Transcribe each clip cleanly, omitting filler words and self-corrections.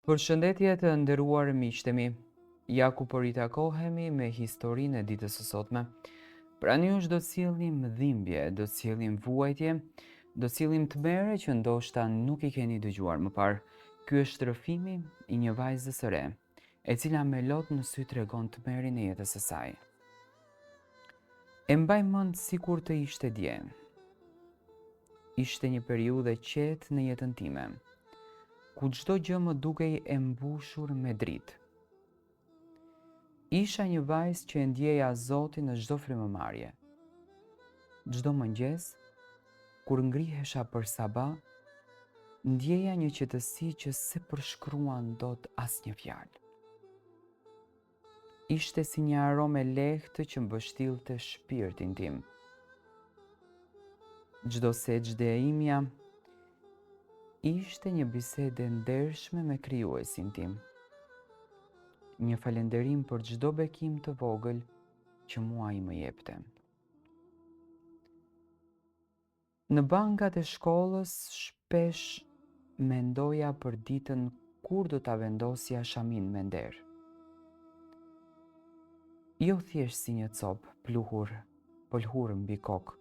Përshëndetje të nderuar miqtë mi. Ja ku po ritakohemi me historinë e ditës së sotme. Pra nesh do të sillim dhimbje, do të sillim vuajtje, do të sillim tmerre që ndoshta nuk i keni dëgjuar më parë. Ky është rrëfimi i një vajze së re, e cila me lot në sy tregon tmerrin e jetës së saj. E mbaj mend sikur të ishte dje. Ishte një periudhë e qetë në jetën time, ku çdo gjë më dukej e mbushur me dritë. Isha një vajzë që e ndjeja Zotin në çdo frymëmarrje. Çdo mëngjes, kur ngrihesha për sabah, ndjeja një qetësi që se përshkruan dot asnjë fjalë. Ishte si një aromë e lehtë që mbështillte shpirtin tim. Çdo sejdë e imja ishte një bisedë e ndershme me krijuesin tim. Një falënderim për çdo bekim të vogël që mua i më jepte. Në bankat e shkollës shpesh mendoja për ditën kur do ta vendosja shamin me nder. Jo thjesht si një copë pëlhur mbi kokë,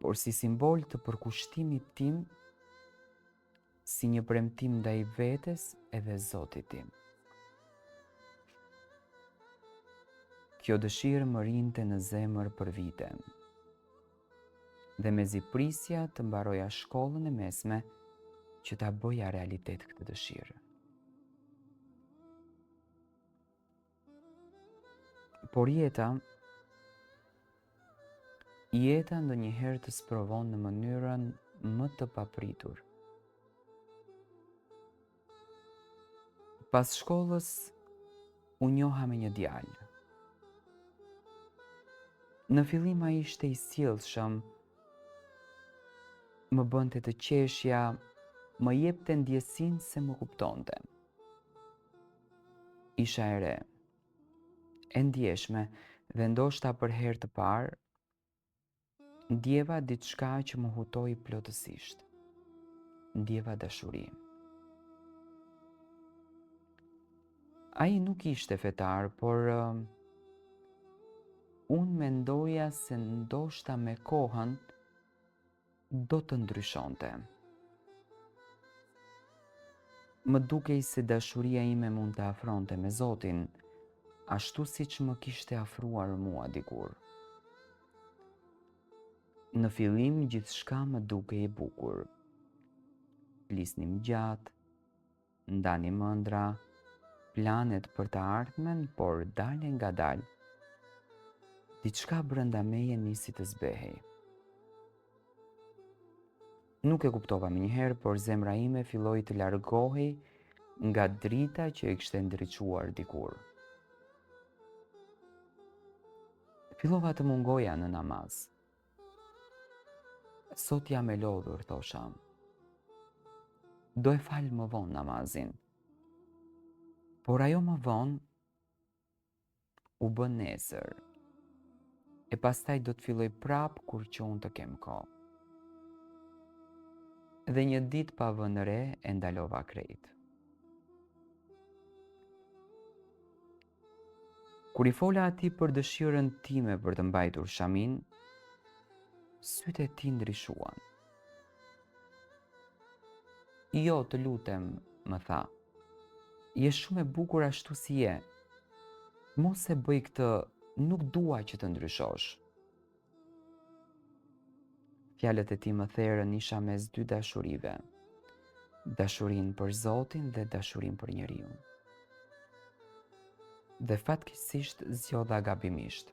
por si simbol të përkushtimit tim, si një premtim ndaj vetes edhe Zotit tim. Kjo dëshirë më rinte në zemër për vite, dhe mezi prisja të mbaroja shkollën e mesme që ta bëja realitet këtë dëshirë. Por jeta ndonjëherë të sprovon në mënyrën më të papritur. Pas shkollës, u njoha me një djalë. Në fillim ai ishte i sjellshëm, më bënte të qeshja, më jepte ndjesinë se më kuptonte. Isha e re, e ndjeshme, dhe ndoshta për herë të parë, ndjeva diçka që më hutoi plotësisht. Ndjeva dashuri. Ai nuk ishte fetar, por unë mendoja se ndoshta me kohën do të ndryshonte. Më dukej se dashuria ime mund të afronte me Zotin, ashtu siç më kishte afruar mua dikur. Në fillim gjithçka më dukej e bukur. Flisnim gjatë, ndanim ëndra, planet për të ardhmen, por dale nga dal, diçka brenda meje nisi të zbehej. Nuk e kuptova menjëherë, por zemra ime filloi të largohej nga drita që e kishte ndriçuar dikur. Fillova të mungoja në namaz. Sot jam e lodhur, thosha. Do e fal më vonë namazin. Por ajo më vonë u bë nesër. E pastaj do të filloj prap kur që unë të kem kohë. Dhe një ditë pa vënë re e ndalova krejt. Kur i fola atij për dëshirën time për të mbajtur shamin, sytë e tij ndryshuan. Jo, të lutem, më tha. Je shumë e bukur ashtu si je. Mos e bëj këtë, nuk dua që të ndryshosh. Fjalët e tij më therrën, isha mes dy dashurive. Dashurinë për Zotin dhe dashurinë për njeriu. Dhe fatkeqësisht zgjodha gabimisht.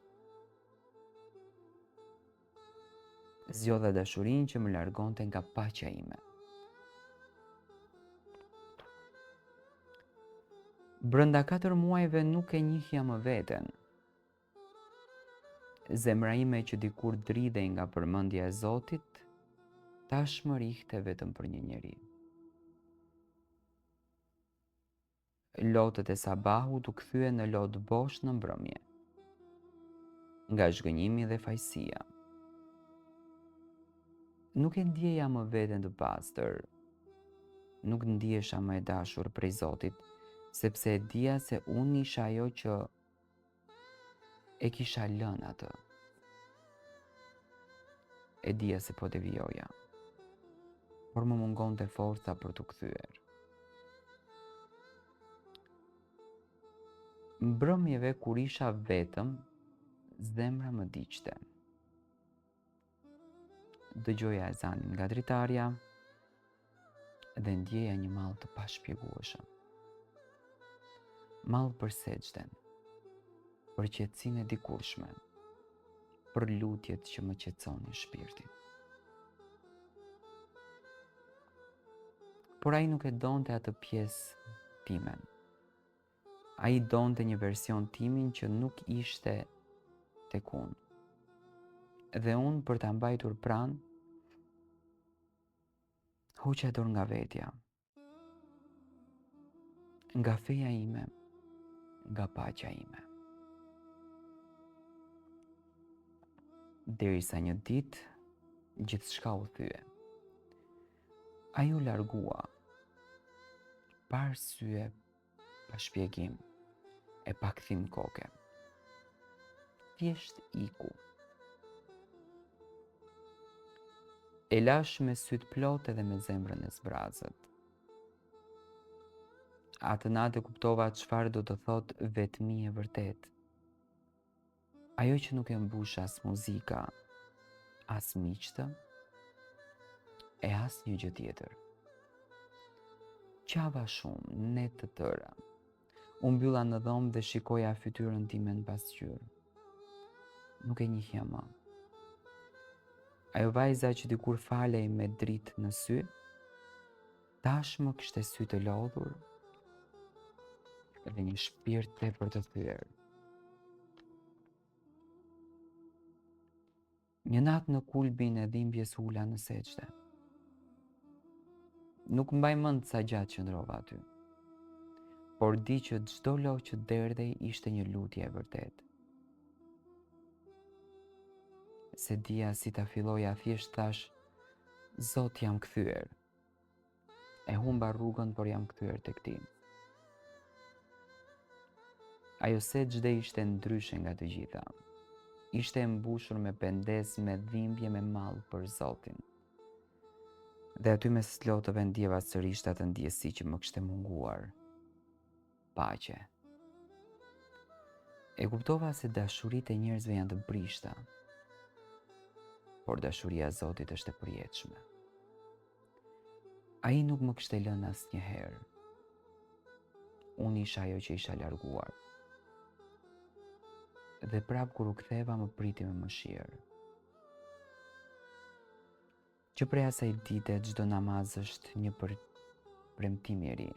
Zgjodha dashurinë që më largonte nga paqja ime. Brenda 4 muajve nuk e njihja më veten. Zemra ime që dikur dridhej nga përmendja e Zotit, tashmë rihte vetëm për një njeri. Lotët e sabahut u kthye në lotë bosh në mbrëmje, nga zhgënjimi dhe fajësia. Nuk e ndjeja më veten të pastër. nuk ndihesha më e dashur prej Zotit, sepse e dija se unë isha ajo që e kisha lënë atë. E dija se po devijoja, por më mungonte forca për t'u kthyer. Mbrëmjeve kur isha vetëm, zemra më diqte. Dëgjoja ezanin nga dritarja dhe ndjeja një mall të pashpjegueshëm. Mall për sejdën, për qetësinë e dikurshme, për lutjet që më qetësonin shpirtin. Por ai nuk e donte atë pjesë timen. Ai donte një version timin që nuk ishte tek unë. Dhe unë për ta mbajtur pranë, hoqa dorë nga vetja, nga feja ime, nga paqja ime. Derisa një ditë, gjithçka u thye. Ai u largua, pa arsye, pa shpjegim, e pa kthim koke. Thjesht iku. E lash me syt plot edhe me zemrën e zbrazët. Atë natë kuptova çfarë do të thotë vetmi e vërtet. Ajo që nuk e mbush as muzika, as miqtë, e as një gjë tjetër. Qava shumë, ne të tëra. Unë mbylla në dhomë dhe shikoja fytyrën time në pasqyrë. Nuk e njihja më. Ajo vajza që dikur falej me dritë në sy, tashmë kishte sy të lodhur dhe një shpirt tepër të thyer. Një natë në kulbin e dhimbjes ula në sejdë. Nuk mbaj mend sa gjatë qëndrova aty, por di që çdo lojë që derdhej ishte një lutje e vërtetë. Se dija si ta filloja, thjesht thash, Zot, jam kthyer. E humba rrugën, por jam kthyer tek ti. Ajo sejdë ishte ndryshe nga të gjitha. Ishte e mbushur me pendes, me dhimbje, me mall për Zotin. Dhe aty mes slotëve ndjeva sërish atë ndjesi që më kishte munguar. Paqe. E kuptova se dashuritë e njerëzve janë të brishta, por dashuria e Zotit është e përjetshme. Ai nuk më kishte lënë asnjëherë. Unë isha ajo që isha larguar. Dhe prap kur u ktheva më priti me mëshirë. Që prej asaj dite çdo namaz është një premtim i ri.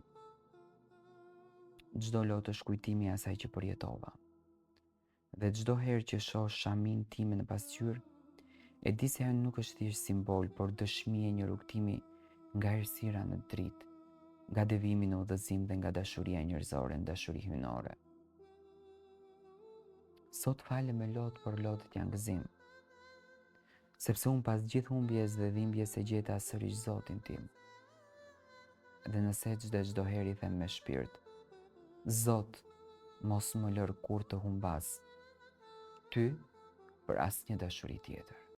Çdo lotë është kujtimi i asaj që përjetova. Dhe çdo herë që shoh shamin time në pasqyrë, e di se ajo nuk është thjesht simbol, por dëshmi e një rrugtimi nga errësira në dritë, nga devimi në udhëzim dhe nga dashuria njerëzore në dashuri hyjnore. Sot fale me lot, por lotët janë gëzim. Sepse unë pas gjithë humbjes dhe dhimbjes e gjeta sërish Zotin tim. Dhe nëse çdo herë i them me shpirt, Zot, mos më lër kur të humbas ty për asnjë dashuri tjetër.